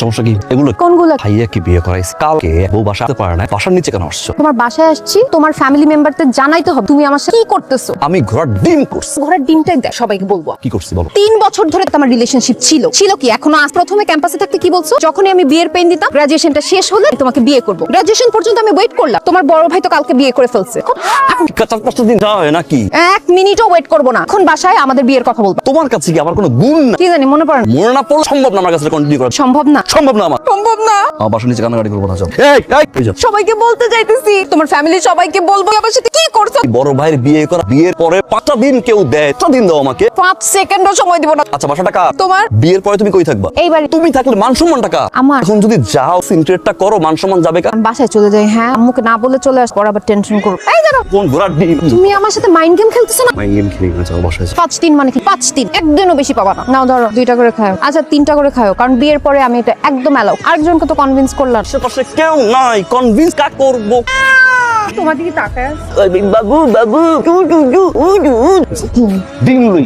সমস্যা কি? এগুলো কোনগুলো? ভাইয়া কি বিয়ে করাইছে কালকে, বউ বাসা আসতে পারে না, বাসার নিচে কেন আসছো? তোমার বাসায় আসছি, তোমার ফ্যামিলি মেম্বারদের জানাইতে হবে তুমি আমার সাথে কি করতেছো। আমি ঘোড়ার ডিম করছি। ঘরের ডিমটাই দেখ সবাইকে বলবো। কি করছি বলো? 3 বছর ধরে তোমার রিলেশনশিপ ছিল কি এখনো? আজ প্রথমে ক্যাম্পাসে থাকতে কি বলছো? যখনই আমি বিয়ের পেন দিতাম, গ্রাজুয়েশনটা শেষ হলে তোমাকে বিয়ে করব। গ্রাজুয়েশন পর্যন্ত আমি ওয়েট করলাম, তোমার বড় ভাই তো কালকে বিয়ে করে ফেলছে। এখন 4-5 দিন যাওয়া হয় নাকি? 1 মিনিটও ওয়েট করব না, এখন বাসায় আমাদের বিয়ের কথা বলবো। তোমার কাছে কি আমার কোনো গুণ না? কি জানি, মনে পড়ে না। মনে না পড়লে সম্ভব না আমার কাছে কন্টিনিউ করা। সম্ভব না, সম্ভব না আমার। সম্ভব না। আমার বাসার নিচে কান্নাকাটি করবো না, যাও। এই যাও। সবাইকে বলতে যাইতেছি, তোমার ফ্যামিলি সবাইকে বলবো আমার সাথে কি করছো। বড় ভাইয়ের বিয়ে করা, বিয়ের পরে 5টা দিন কেউ দেয়, 5টা দিন দাও আমাকে। 5 সেকেন্ডও সময় দিব না। আচ্ছা বাসাটা কার? তোমার। বিয়ের পরে তুমি কই থাকবা? এই বাড়ি। তুমি থাকলে মান সম্মানটা কার? আমার। এখন যদি যাও সিনক্রেটটা করো, মান সম্মান যাবে কার? আমি বাসায় চলে যাই। হ্যাঁ, আম্মুকে না বলে চলে আস, পর আবার টেনশন করো। এই জানো, কোন ঘোড়ার ডিম? তুমি আমার সাথে মাইন্ড গেম খেলতেছো না। মাইন্ড গেম খেলি না, যাও বাসায় যাও। 5 দিন মানে কি? 5 দিন একদিনও বেশি পাবা না। নাও ধরো 2টা করে খাও। আচ্ছা 3টা করে খাও, কারণ বিয়ের পরে আমি এটা একদম অ্যালাউ। আরেকজনকে তো কনভিন্স করলাম। আশেপাশে কেউ নাই, কনভিন্স কাক করবো? তোমার দিকে তাকায় বাবু বাবু ডিম লই।